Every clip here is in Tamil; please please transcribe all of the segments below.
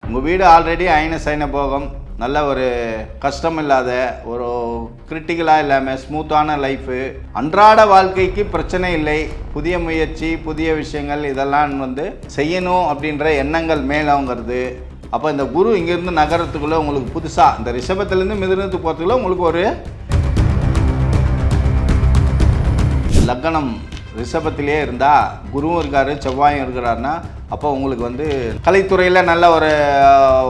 உங்கள் வீடு ஆல்ரெடி அயன சைன போகம், நல்ல ஒரு கஷ்டம் இல்லாத, ஒரு கிரிட்டிக்கலாக இல்லாமல் ஸ்மூத்தான லைஃபு, அன்றாட வாழ்க்கைக்கு பிரச்சனை இல்லை, புதிய முயற்சி புதிய விஷயங்கள் இதெல்லாம் செய்யணும் அப்படின்ற எண்ணங்கள் மேலோங்கிறது. அப்போ இந்த குரு இங்கேருந்து நகரத்துக்குள்ளே உங்களுக்கு புதுசாக இந்த ரிஷபத்துலேருந்து மிதுனத்துக்கு போகிறதுக்குள்ள உங்களுக்கு ஒரு லக்னம் ரிஷபத்திலே இருந்தால் குருவும் இருக்கார் செவ்வாயும் இருக்கிறாருன்னா அப்போ உங்களுக்கு கலைத்துறையில் நல்ல ஒரு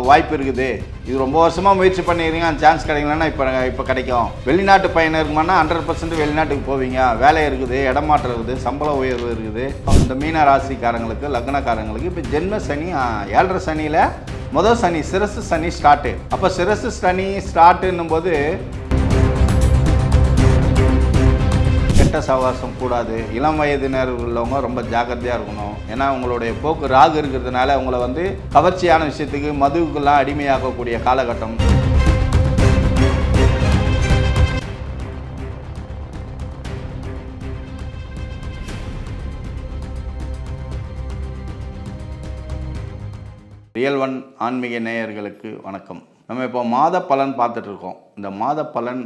வாய்ப்பு இருக்குது. இது ரொம்ப வருஷமாக முயற்சி பண்ணிடுறீங்க, அந்த சான்ஸ் கிடைக்கலன்னா இப்போ கிடைக்கும். வெளிநாட்டு பயணம் இருக்குமானா 100% வெளிநாட்டுக்கு போவீங்க. வேலை இருக்குது, இடமாற்றம் இருக்குது, சம்பள உயர்வு இருக்குது. இந்த மீன ராசிக்காரங்களுக்கு லக்னக்காரங்களுக்கு இப்போ ஜென்ம சனி 7.5 சனியில் முதல் சனி சிரசு சனி ஸ்டார்ட்டு. அப்போ சிரசு சனி ஸ்டார்ட்டுன்னும் போது கெட்ட சவாசம் கூடாது. இளம் வயதினர் உள்ளவங்க ரொம்ப ஜாக்கிரதையாக இருக்கணும். ஏன்னா உங்களுடைய போக்கு ராகு இருக்கிறதுனால உங்களை கவர்ச்சியான விஷயத்துக்கு மதுவுக்கெல்லாம் அடிமையாகக்கூடிய காலகட்டம். ரியல் ஒன் ஆன்மீக நேயர்களுக்கு வணக்கம். நம்ம இப்போ மாத பலன் பார்த்துட்டு இருக்கோம். இந்த மாத பலன்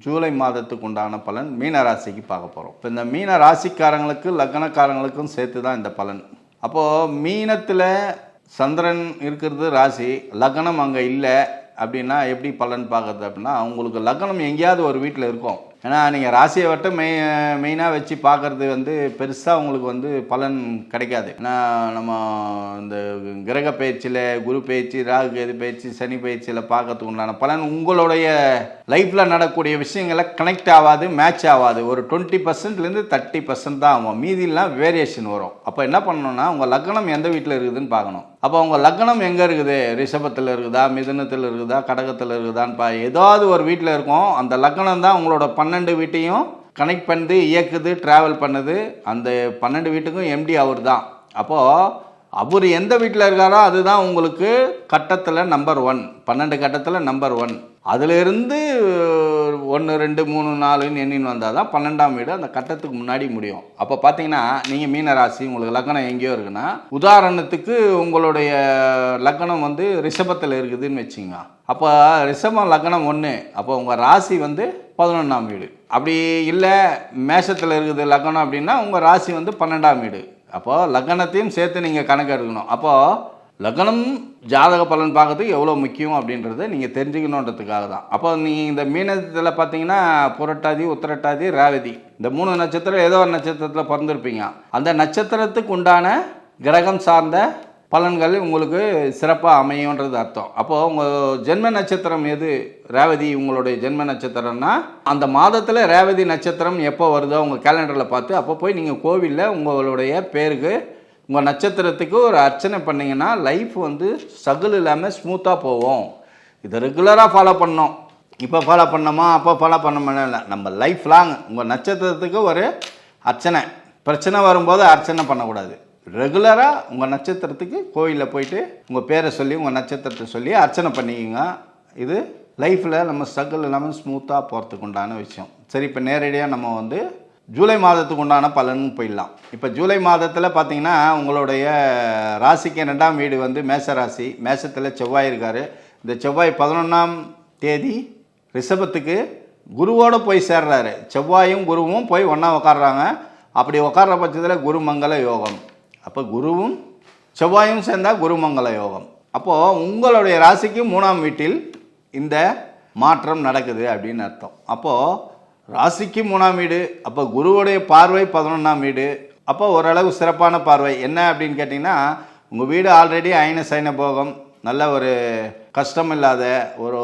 ஜூலை மாதத்துக்கு உண்டான பலன் மீன ராசிக்கு பார்க்க போகிறோம். இப்போ இந்த மீன ராசிக்காரங்களுக்கு லக்னக்காரங்களுக்கும் சேர்த்து தான் இந்த பலன். அப்போது மீனத்தில் சந்திரன் இருக்கிறது ராசி, லக்னம் அங்கே இல்லை அப்படின்னா எப்படி பலன் பார்க்குறது அப்படின்னா, உங்களுக்கு லக்னம் எங்கேயாவது ஒரு வீட்டில் இருக்கும். ஏன்னா நீங்கள் ராசியை விட்டு மெயினாக வச்சு பார்க்குறது பெருசாக உங்களுக்கு பலன் கிடைக்காது. ஏன்னா நம்ம இந்த கிரக பயிற்சியில் குரு பயிற்சி, ராகு கேது பயிற்சி, சனி பயிற்சியில் பார்க்கறதுக்கு உண்டான பலன் உங்களுடைய லைஃப்பில் நடக்கக்கூடிய விஷயங்களை கனெக்ட் ஆகாது, மேட்ச் ஆகாது. ஒரு 20%லேருந்து 30% தான் ஆகும். மீதிலாம் வேரியேஷன் வரும். அப்போ என்ன பண்ணணும்னா உங்கள் லக்னம் எந்த வீட்டில் இருக்குதுன்னு பார்க்கணும். அப்போ உங்கள் லக்னம் எங்கே இருக்குது, ரிஷபத்தில் இருக்குதா, மிதுனத்தில் இருக்குதா, கடகத்தில் இருக்குதான்னு ஏதாவது ஒரு வீட்டில் இருக்கும். அந்த லக்னம் தான் உங்களோட 12 வீட்டையும் கனெக்ட் பண்ணி இயக்குது, ட்ராவல் பண்ணுது. அந்த 12 வீட்டுக்கும் எம்டி அவர் தான். அப்போது அவர் எந்த வீட்டில் இருக்காரோ அதுதான் உங்களுக்கு கட்டத்தில் நம்பர் 1, 12 கட்டத்தில் நம்பர் 1. அதிலிருந்து 1 2 3 4ன்னு எண்ணின்னு வந்தால் தான் 12ஆம் வீடு அந்த கட்டத்துக்கு முன்னாடி முடியும். அப்போ பார்த்தீங்கன்னா நீங்கள் மீன ராசி உங்களுக்கு லக்னம் எங்கேயோ இருக்குன்னா, உதாரணத்துக்கு உங்களுடைய லக்னம் ரிஷபத்தில் இருக்குதுன்னு வச்சுங்க. அப்போ ரிஷபம் லக்னம் 1, அப்போ உங்கள் ராசி 11ஆம் வீடு. அப்படி இல்லை மேஷத்தில் இருக்குது லக்னம் அப்படின்னா உங்கள் ராசி 12ஆம் வீடு. அப்போது லக்னத்தையும் சேர்த்து நீங்கள் கணக்கு எடுக்கணும். அப்போது லக்னம் ஜாதக பலன் பார்க்கறதுக்கு எவ்வளோ முக்கியம் அப்படின்றத நீங்கள் தெரிஞ்சுக்கணுன்றதுக்காக தான். அப்போ நீங்கள் இந்த மீனத்தில் பார்த்தீங்கன்னா புரட்டாதி, உத்திரட்டாதி, ரேவதி இந்த 3 நட்சத்திரம் ஏதோ ஒரு நட்சத்திரத்தில் பிறந்திருப்பீங்க. அந்த நட்சத்திரத்துக்கு உண்டான கிரகம் சார்ந்த பலன்கள் உங்களுக்கு சிறப்பாக அமையுன்றது அர்த்தம். அப்போது உங்கள் ஜென்ம நட்சத்திரம் எது, ரேவதி உங்களுடைய ஜென்ம நட்சத்திரம்னா அந்த மாதத்தில் ரேவதி நட்சத்திரம் எப்போ வருதோ உங்கள் கேலண்டரில் பார்த்து அப்போ போய் நீங்கள் கோவிலில் உங்களுடைய பேருக்கு உங்கள் நட்சத்திரத்துக்கு ஒரு அர்ச்சனை பண்ணிங்கன்னா லைஃப் ஸ்ட்ரகிள் இல்லாமல் ஸ்மூத்தாக போகும். இதை ரெகுலராக ஃபாலோ பண்ணோம். இப்போ ஃபாலோ பண்ணோமா அப்போ ஃபாலோ பண்ண இல்லை, நம்ம லைஃப் லாங் உங்கள் நட்சத்திரத்துக்கு ஒரு அர்ச்சனை. பிரச்சனை வரும்போது அர்ச்சனை பண்ணக்கூடாது. ரெகுலராக உங்கள் நட்சத்திரத்துக்கு கோயிலில் போயிட்டு உங்கள் பேரை சொல்லி உங்கள் நட்சத்திரத்தை சொல்லி அர்ச்சனை பண்ணிக்கோங்க. இது லைஃப்பில் நம்ம ஸ்ட்ரகிள் இல்லாமல் ஸ்மூத்தாக போகிறதுக்கு உண்டான விஷயம். சரி, இப்போ நேரடியாக நம்ம ஜூலை மாதத்துக்கு உண்டான பலன் போயிடலாம். இப்போ ஜூலை மாதத்தில் பார்த்தீங்கன்னா உங்களுடைய ராசிக்கு 2ஆம் வீடு மேஷ ராசி. மேஷத்தில் செவ்வாய் இருக்கார். இந்த செவ்வாய் 11ஆம் தேதி ரிஷபத்துக்கு குருவோடு போய் சேர்றாரு. செவ்வாயும் குருவும் போய் ஒன்றா உட்காடுறாங்க. அப்படி உட்கார்ற பட்சத்தில் குருமங்கல யோகம். அப்போ குருவும் செவ்வாயும் சேர்ந்தால் குருமங்கல யோகம். அப்போது உங்களுடைய ராசிக்கு 3ஆம் வீட்டில் இந்த மாற்றம் நடக்குது அப்படின்னு அர்த்தம். அப்போது ராசிக்கு 3ஆம் வீடு, அப்போ குருவுடைய பார்வை 11ஆம் வீடு. அப்போ ஓரளவு சிறப்பான பார்வை. என்ன அப்படின்னு கேட்டிங்கன்னா, உங்கள் வீடு ஆல்ரெடி அயன சைன போகம், நல்ல ஒரு கஷ்டம் இல்லாத, ஒரு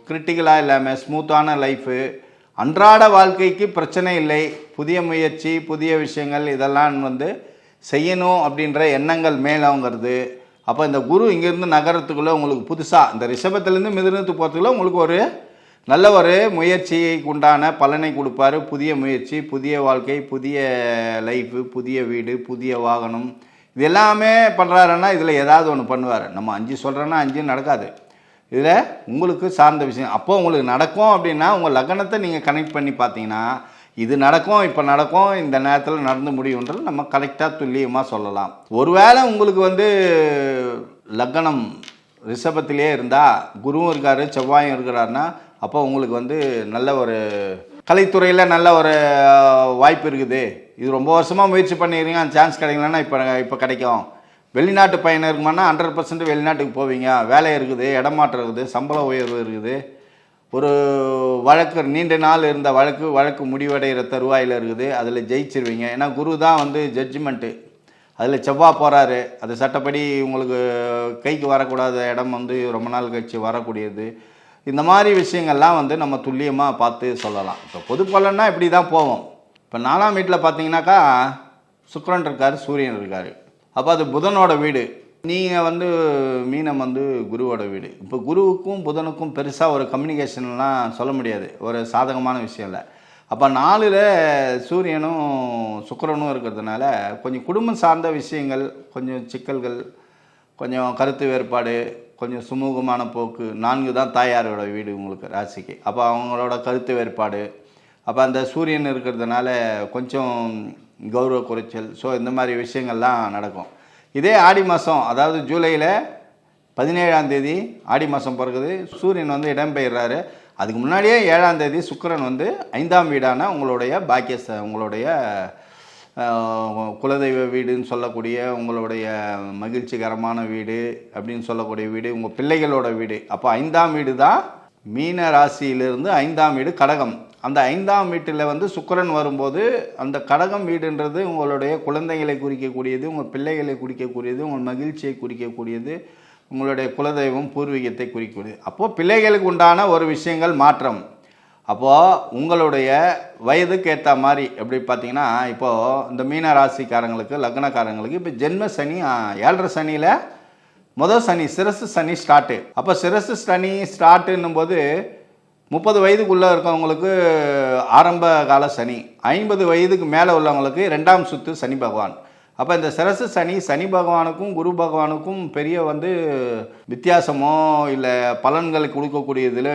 கிரிட்டிக்கலாக இல்லாமல் ஸ்மூத்தான லைஃபு, அன்றாட வாழ்க்கைக்கு பிரச்சனை இல்லை, புதிய முயற்சி புதிய விஷயங்கள் இதெல்லாம் செய்யணும் அப்படின்ற எண்ணங்கள் மேலோங்கிறது. அப்போ இந்த குரு இங்கேருந்து நகரத்துக்குள்ளே உங்களுக்கு புதுசாக இந்த ரிஷபத்துலேருந்து மிதுனத்துக்கு போகிறதுக்குள்ள உங்களுக்கு ஒரு நல்ல ஒரு முயற்சிக்கு உண்டான பலனை கொடுப்பாரு. புதிய முயற்சி, புதிய வாழ்க்கை, புதிய லைஃபு, புதிய வீடு, புதிய வாகனம், இது எல்லாமே பண்ணுறாருன்னா இதில் ஏதாவது ஒன்று பண்ணுவார். நம்ம 5 சொல்கிறோன்னா 5 நடக்காது. இதில் உங்களுக்கு சார்ந்த விஷயம். அப்போ உங்களுக்கு நடக்கும் அப்படின்னா உங்கள் லக்னத்தை நீங்கள் கனெக்ட் பண்ணி பார்த்தீங்கன்னா இது நடக்கும், இப்போ நடக்கும், இந்த நேரத்தில் நடந்து முடியுன்றது நம்ம கரெக்டாக துல்லியமாக சொல்லலாம். ஒருவேளை உங்களுக்கு லக்னம் ரிஷபத்திலே இருந்தால் குருவும் இருக்கார் செவ்வாயும் இருக்கிறாருன்னா அப்போ உங்களுக்கு வந்து நல்ல ஒரு கலைத்துறையில் நல்ல ஒரு வாய்ப்பு இருக்குது. இது ரொம்ப வருஷமாக முயற்சி பண்ணிடுறீங்க, அந்த சான்ஸ் கிடைக்கலன்னா இப்போ கிடைக்கும். வெளிநாட்டு பயணம் இருக்குமானா 100% வெளிநாட்டுக்கு போவீங்க. வேலை இருக்குது, இடமாற்றம் இருக்குது, சம்பள உயர்வு இருக்குது. ஒரு வழக்கு நீண்ட நாள் இருந்த வழக்கு முடிவடைகிற தருவாயில் இருக்குது, அதில் ஜெயிச்சிருவீங்க. ஏன்னா குரு தான் வந்து ஜட்ஜ்மெண்ட்டு, அதில் செவ்வாய் போகிறாரு. அது சட்டப்படி உங்களுக்கு கைக்கு வரக்கூடாத இடம் வந்து ரொம்ப நாள் கழிச்சு வரக்கூடியது. இந்த மாதிரி விஷயங்கள்லாம் வந்து நம்ம துல்லியமாக பார்த்து சொல்லலாம். இப்போ பொது பலன்னா இப்படி தான் போவோம். இப்போ 4ஆம் வீட்டில் பார்த்தீங்கன்னாக்கா சுக்கிரன் இருக்கார், சூரியன் இருக்கார். அப்போ அது புதனோட வீடு. நீங்கள் வந்து மீனம் வந்து குருவோட வீடு. இப்போ குருவுக்கும் புதனுக்கும் பெருசாக ஒரு கம்யூனிகேஷன்லாம் சொல்ல முடியாது, ஒரு சாதகமான விஷயம் இல்லை. அப்போ 4ல் சூரியனும் சுக்கிரனும் இருக்கிறதுனால கொஞ்சம் குடும்பம் சார்ந்த விஷயங்கள், கொஞ்சம் சிக்கல்கள், கொஞ்சம் கருத்து வேறுபாடு, கொஞ்சம் சுமூகமான போக்கு. 4 தான் தாயாரோட வீடு உங்களுக்கு ராசிக்கு. அப்போ அவங்களோட கருத்து வேறுபாடு, அப்போ அந்த சூரியன் இருக்கிறதுனால கொஞ்சம் கௌரவ குறைச்சல். ஸோ இந்த மாதிரி விஷயங்கள்லாம் நடக்கும். இதே ஆடி மாதம், அதாவது ஜூலையில் 17ஆம் தேதி ஆடி மாதம் பிறகுது சூரியன் வந்து இடம்பெயர்றாரு. அதுக்கு முன்னாடியே 7ஆம் தேதி சுக்கிரன் வந்து 5ஆம் வீடான உங்களுடைய உங்களுடைய குலதெய்வ வீடுன்னு சொல்லக்கூடிய உங்களுடைய மகிழ்ச்சிகரமான வீடு அப்படின்னு சொல்லக்கூடிய வீடு, உங்கள் பிள்ளைகளோட வீடு. அப்போ 5ஆம் வீடு தான் மீன ராசியிலிருந்து 5ஆம் வீடு கடகம். அந்த 5ஆம் வீட்டில் வந்து சுக்கிரன் வரும்போது அந்த கடகம் வீடுன்றது உங்களுடைய குழந்தைகளை குறிக்கக்கூடியது, உங்கள் பிள்ளைகளை குறிக்கக்கூடியது, உங்கள் மகிழ்ச்சியை குறிக்கக்கூடியது, உங்களுடைய குலதெய்வம் பூர்வீகத்தை குறிக்கக்கூடியது. அப்போது பிள்ளைகளுக்கு உண்டான ஒரு விஷயங்கள் மாற்றம். அப்போது உங்களுடைய வயதுக்கு ஏற்ற மாதிரி எப்படி பார்த்தீங்கன்னா, இப்போது இந்த மீன ராசிக்காரங்களுக்கு லக்னக்காரங்களுக்கு இப்போ ஜென்ம சனி 7.5 சனியில் முதல் சனி சிரசு சனி ஸ்டார்ட்டு. அப்போ சிரசு சனி ஸ்டார்ட்டுன்னும் போது 30 வயதுக்குள்ளே இருக்கவங்களுக்கு ஆரம்ப கால சனி, 50 வயதுக்கு மேலே உள்ளவங்களுக்கு 2ஆம் சுற்று சனி பகவான். அப்போ இந்த சிரசு சனி பகவானுக்கும் குரு பகவானுக்கும் பெரிய வந்து வித்தியாசமோ இல்லை பலன்களை கொடுக்கக்கூடியதில்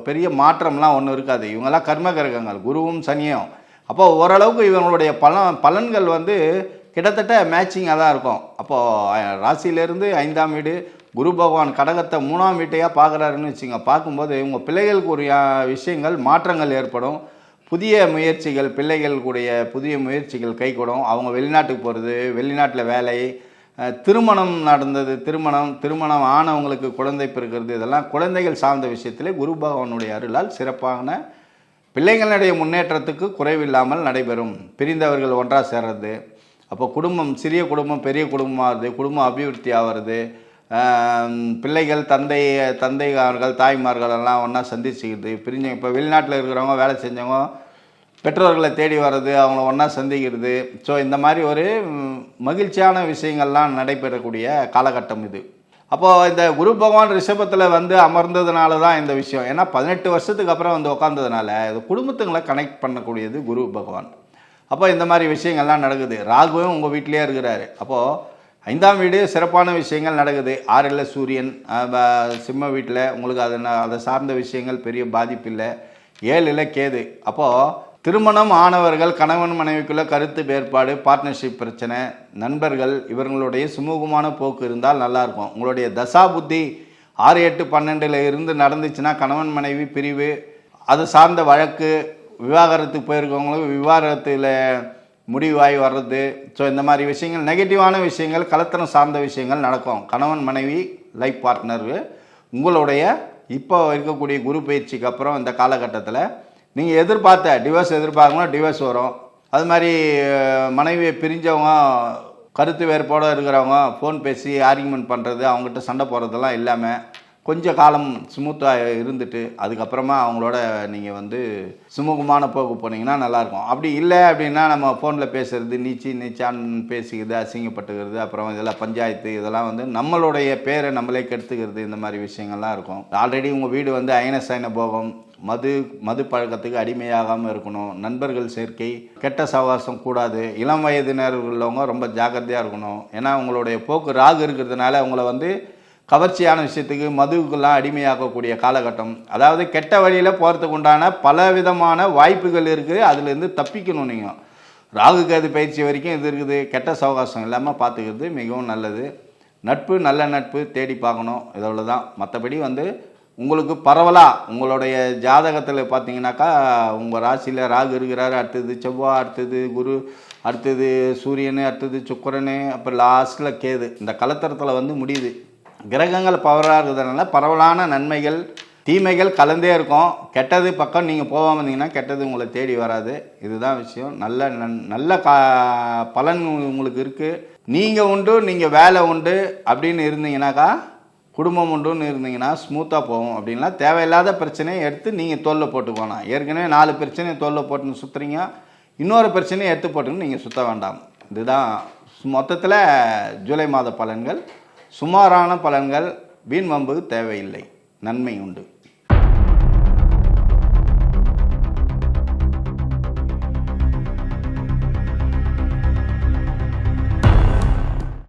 பெரிய மாற்றம்லாம் ஒன்றும் இருக்காது. இவங்கெல்லாம் கர்ம கிரகங்கள், குருவும் சனியும். அப்போ ஓரளவுக்கு இவங்களுடைய பலன்கள் வந்து கிட்டத்தட்ட மேட்சிங்காக தான் இருக்கும். அப்போது ராசியிலேருந்து 5ஆம் வீடு குரு பகவான் கடகத்தை 3ஆம் வீட்டையாக பார்க்குறாருன்னு வச்சுங்க. பார்க்கும்போது உங்கள் பிள்ளைகளுக்கு ஒரு விஷயங்கள் மாற்றங்கள் ஏற்படும். புதிய முயற்சிகள், பிள்ளைகளுடைய புதிய முயற்சிகள் கைகூடும். அவங்க வெளிநாட்டுக்கு போகிறது, வெளிநாட்டில் வேலை, திருமணம் நடந்தது, திருமணம் ஆனவங்களுக்கு குழந்தை பிறக்கிறது, இதெல்லாம் குழந்தைகள் சார்ந்த விஷயத்தில் குரு பகவானுடைய அருளால் சிறப்பான பிள்ளைகளுடைய முன்னேற்றத்துக்கு குறைவில்லாமல் நடைபெறும். பிரிந்தவர்கள் ஒன்றாக சேர்றது, அப்போ குடும்பம் சிறிய குடும்பம் பெரிய குடும்பமாகிறது, குடும்பம் அபிவிருத்தி ஆகிறது, பிள்ளைகள் தந்தைமார்கள் தாய்மார்கள் எல்லாம் ஒன்றா சந்திச்சுக்கிறது, பிரிஞ்சவங்க இப்போ வெளிநாட்டில் இருக்கிறவங்க வேலை செஞ்சவங்க பெற்றோர்களை தேடி வர்றது, அவங்கள ஒன்றா சந்திக்கிறது. ஸோ இந்த மாதிரி ஒரு மகிழ்ச்சியான விஷயங்கள்லாம் நடைபெறக்கூடிய காலகட்டம் இது. அப்போது இந்த குரு பகவான் ரிஷபத்தில் வந்து அமர்ந்ததுனால தான் இந்த விஷயம். ஏன்னா 18 வருஷத்துக்கு அப்புறம் வந்து உட்காந்ததுனால இது குடும்பத்துங்களை கனெக்ட் பண்ணக்கூடியது குரு பகவான். அப்போ இந்த மாதிரி விஷயங்கள்லாம் நடக்குது. ராகுவும் உங்கள் வீட்டிலே இருக்கிறாரு. அப்போது 5ஆம் வீடு சிறப்பான விஷயங்கள் நடக்குது. 6ல் சூரியன் சிம்ம வீட்டில் உங்களுக்கு அதை சார்ந்த விஷயங்கள் பெரிய பாதிப்பு இல்லை. 7ல் கேது. அப்போது திருமணம் ஆனவர்கள் கணவன் மனைவிக்குள்ள கருத்து வேறுபாடு, பார்ட்னர்ஷிப் பிரச்சனை, நண்பர்கள் இவர்களுடைய சுமூகமான போக்கு இருந்தால் நல்லாயிருக்கும். உங்களுடைய தசா புத்தி 6, 8, 12 இருந்து நடந்துச்சுன்னா கணவன் மனைவி பிரிவு, அது சார்ந்த வழக்கு, விவாகரத்துக்கு போயிருக்கவங்களுக்கு விவாகரத்தில் முடிவாகி வர்றது. ஸோ இந்த மாதிரி விஷயங்கள் நெகட்டிவான விஷயங்கள், கலத்தனம் சார்ந்த விஷயங்கள் நடக்கும். கணவன் மனைவி லைஃப் பார்ட்னர் உங்களுடைய இப்போ இருக்கக்கூடிய குரு பயிற்சிக்கு அப்புறம் இந்த காலகட்டத்தில் நீங்கள் எதிர்பார்த்த டிவோர்ஸ் எதிர்பார்க்கணும், டிவோர்ஸ் வரும். அது மாதிரி மனைவியை பிரிஞ்சவங்க, கருத்து வேறுபாடு இருக்கிறவங்க ஃபோன் பேசி ஆர்கியூமெண்ட் பண்ணுறது, அவங்ககிட்ட சண்டை போடுறதெல்லாம் இல்லாமல் கொஞ்சம் காலம் ஸ்மூத்தாக இருந்துட்டு அதுக்கப்புறமா அவங்களோட நீங்கள் வந்து சுமூகமான போக்கு போனீங்கன்னா நல்லாயிருக்கும். அப்படி இல்லை அப்படின்னா நம்ம ஃபோனில் பேசுகிறது, நீச்சான்னு பேசிக்கிறது, அசிங்கப்பட்டுக்கிறது, அப்புறம் இதெல்லாம் பஞ்சாயத்து, இதெல்லாம் வந்து நம்மளுடைய பேரை நம்மளே கெடுத்துக்கிறது, இந்த மாதிரி விஷயங்கள்லாம் இருக்கும். ஆல்ரெடி உங்கள் வீடு வந்து அயன போகம், மது பழக்கத்துக்கு அடிமையாகாமல் இருக்கணும். நண்பர்கள் சேர்க்கை, கெட்ட சகவாசம் கூடாது. இளம் வயதினர் உள்ளவங்க ரொம்ப ஜாக்கிரதையாக இருக்கணும். ஏன்னா உங்களுடைய போக்கு ராகு இருக்கிறதுனால உங்களை வந்து கவர்ச்சியான விஷயத்துக்கு மதுவுக்கெல்லாம் அடிமையாகக்கூடிய காலகட்டம். அதாவது கெட்ட வழியில் போகிறதுக்கு உண்டான பல விதமான வாய்ப்புகள் இருக்குது. அதுலேருந்து தப்பிக்கணும். நீங்கள் ராகு கேது பயிற்சி வரைக்கும் இது இருக்குது. கெட்ட சவகாசம் இல்லாமல் பார்த்துக்கிறது மிகவும் நல்லது. நட்பு நல்ல நட்பு தேடி பார்க்கணும். இதில் தான். மற்றபடி உங்களுக்கு பரவலாக உங்களுடைய ஜாதகத்தில் பார்த்தீங்கன்னாக்கா உங்கள் ராசியில் ராகு இருக்கிறாரு, அடுத்தது செவ்வாய், அடுத்தது குரு, அடுத்தது சூரியன், அடுத்தது சுக்கிரன், அப்புறம் லாஸ்ட்டில் கேது. இந்த கலத்தரத்தில் முடியுது. கிரகங்கள் பவராக இருக்கிறதுனால பரவலான நன்மைகள் தீமைகள் கலந்தே இருக்கும். கெட்டது பக்கம் நீங்கள் போகாமல் இருந்தீங்கன்னா கெட்டது உங்களை தேடி வராது. இதுதான் விஷயம். நல்ல பலன் உங்களுக்கு இருக்குது. நீங்கள் உண்டு, நீங்கள் வேலை உண்டு அப்படின்னு இருந்தீங்கன்னாக்கா, குடும்பம் உண்டுன்னு இருந்தீங்கன்னா ஸ்மூத்தாக போகும். அப்படின்லாம் தேவையில்லாத பிரச்சனையை எடுத்து நீங்கள் தோளில் போட்டுக்கோணும். ஏற்கனவே 4 பிரச்சனையை தோளில் போட்டுன்னு சுற்றுறீங்க, இன்னொரு பிரச்சனையை எடுத்து போட்டுன்னு நீங்கள் சுற்ற வேண்டாம். இதுதான் மொத்தத்தில் ஜூலை மாத பலன்கள். சுமாரான பலன்கள். வீண் வம்பு தேவையில்லை. நன்மை உண்டு.